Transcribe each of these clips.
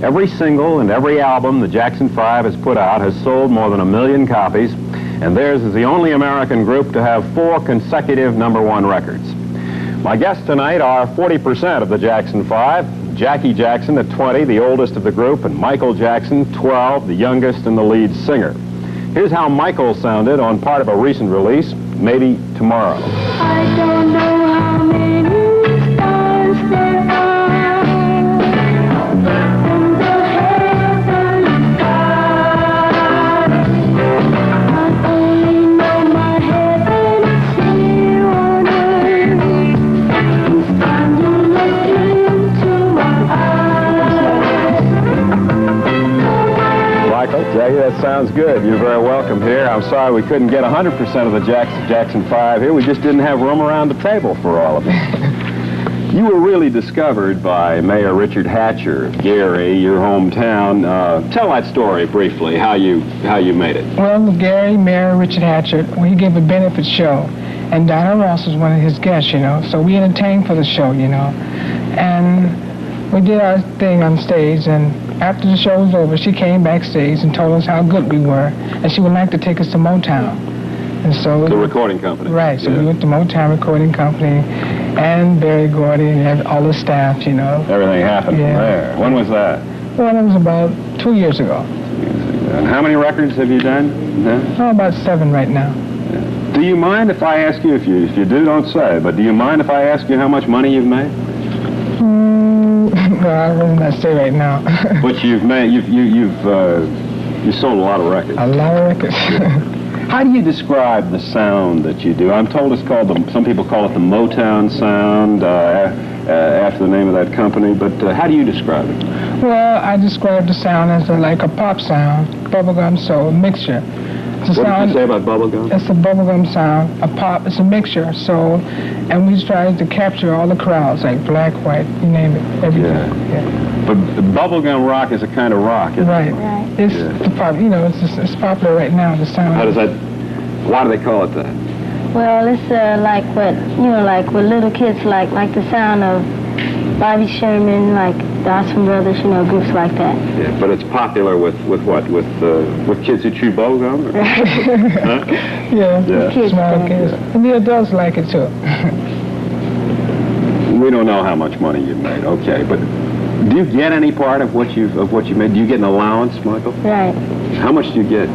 Every single and every album the Jackson 5 has put out has sold more than 1 million copies, and theirs is the only American group to have 4 consecutive #1 records. My guests tonight are 40% of the Jackson 5, Jackie Jackson at 20, the oldest of the group, and Michael Jackson, 12, the youngest and the lead singer. Here's how Michael sounded on part of a recent release, Maybe Tomorrow. I don't know how many stars there are in the heavenly sky. I only know my heaven is here on earth. It's time to look into my eyes. Michael, Jackie, that sounds good. You're very welcome here. I'm sorry we couldn't get 100% of the Jackson 5 here. We just didn't have room around the table for all of it. You were really discovered by Mayor Richard Hatcher of Gary, your hometown. Tell that story briefly, how you made it. Well, Gary, Mayor Richard Hatcher, he gave a benefit show, and Diana Ross was one of his guests, you know, so we entertained for the show, you know, and we did our thing on stage, and after the show was over, she came backstage and told us how good we were, and she would like to take us to Motown. And so The recording company. Right, so Yeah. we went to Motown Recording Company, and Barry Gordy and all the staff, you know. Everything happened Yeah. from there. When was that? Well, it was about 2 years ago. And how many records have you done? Oh, about 7 right now. Do you mind if I ask you, if you do, don't say, but do you mind if I ask you how much money you've made? Well, I will not say right now. But you've sold a lot of records. A lot of records. How do you describe the sound that you do? I'm told it's called some people call it the Motown sound, after the name of that company, but how do you describe it? Well, I describe the sound as like a pop sound, bubblegum soul mixture. It's a What did sound, you say about bubblegum? it's a bubblegum sound, a pop, it's a mixture, soul, and we try to capture all the crowds, like black, white, you name it, everything. Yeah. But bubblegum rock is a kind of rock, isn't Right. it? It's Yeah. the pop, you know, it's popular right now, the sound. How does that, why do they call it that? Well, it's like what, you know, like what little kids like the sound of Bobby Sherman, like the Osmond Brothers, you know, groups like that. Yeah, but it's popular with what? With kids who chew bubblegum? Or? Huh? Yeah, Yeah. Kids small like kids. it. And the adults like it too. We don't know how much money you've made. Okay, but do you get any part of what you've made? Do you get an allowance, Michael? Right. How much do you get?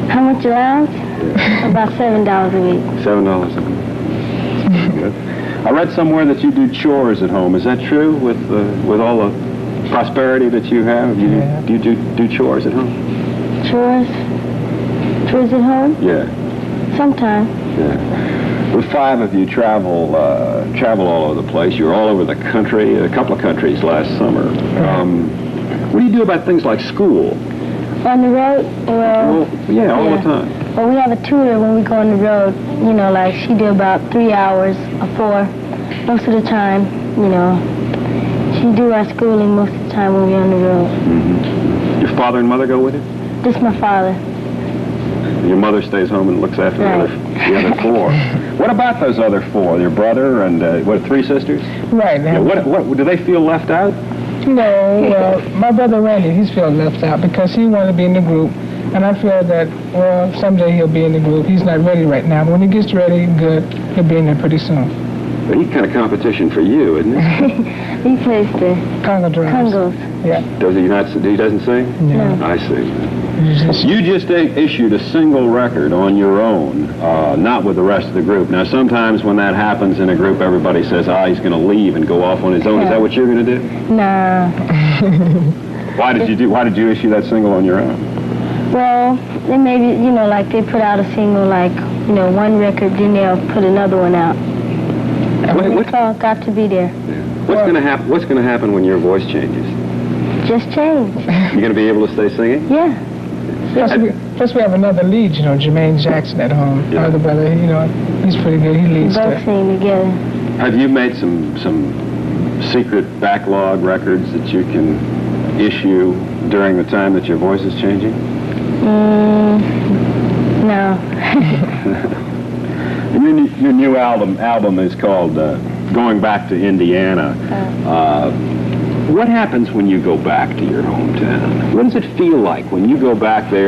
How much allowance? About $7 a week. $7 a week. Good. I read somewhere that you do chores at home. Is that true with all the prosperity that you have? Yeah. Do you do chores at home? Chores? Chores at home? Yeah. Sometimes. Yeah. The 5 of you travel all over the place. You're all over the country, a couple of countries last summer. What do you do about things like school? On the road? Well, Yeah, all the time. Well, we have a tutor when we go on the road. You know, like she do about 3 hours or 4 most of the time. You know, she do our schooling most of the time when we're on the road. Mm-hmm. Your father and mother go with you? This is my father. Your mother stays home and looks after Right. the other 4. What about those other 4? Your brother and 3 sisters? Right. Yeah, what do they feel left out? No, well, my brother Randy, he's feeling left out because he wanted to be in the group. And I feel that, well, someday he'll be in the group. He's not ready right now, but when he gets ready, good, he'll be in there pretty soon. But he's kind of competition for you, isn't he? He plays the Congo drums. congos. Yeah. Does he not? He doesn't sing? No. I see. Just- You just issued a single record on your own, not with the rest of the group. Now, sometimes when that happens in a group, everybody says, he's going to leave and go off on his own. Is that what you're going to do? Nah. Why did you issue that single on your own? Well, they maybe, you know, like they put out a single, like, you know, one record, then they'll put another one out. It's called Got to Be There. What's going to happen? What's going to happen when your voice changes? Just change. You're going to be able to stay singing? Yeah. Plus we have another lead, you know, Jermaine Jackson at home. Yeah. My other brother, you know, he's pretty good. He leads Both there. sing together. Have you made some secret backlog records that you can issue during the time that your voice is changing? No. Your new album is called Going Back to Indiana. What happens when you go back to your hometown? What does it feel like when you go back there